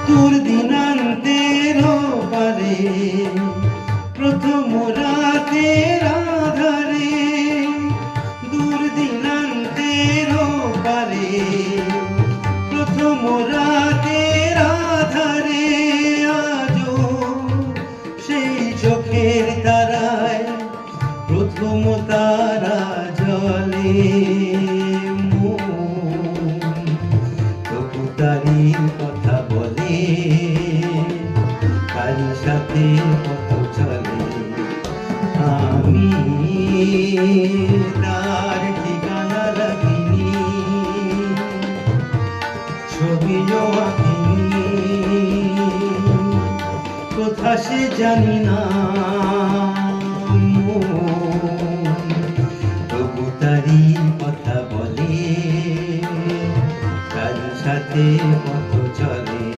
তোর দিনান্তের পারে প্রথম রাতের আধারে, দূর দিনান্তের পারে প্রথম রাতের আধারে, আজও সেই চোখের তারায় প্রথম তারা জলে। তবু তারি কথা বলে, তারি সাথে কত চলে। আমি তার ঠিকানা রাখিনি, ছবিও আঁকিনি, কোথা সে জানি না।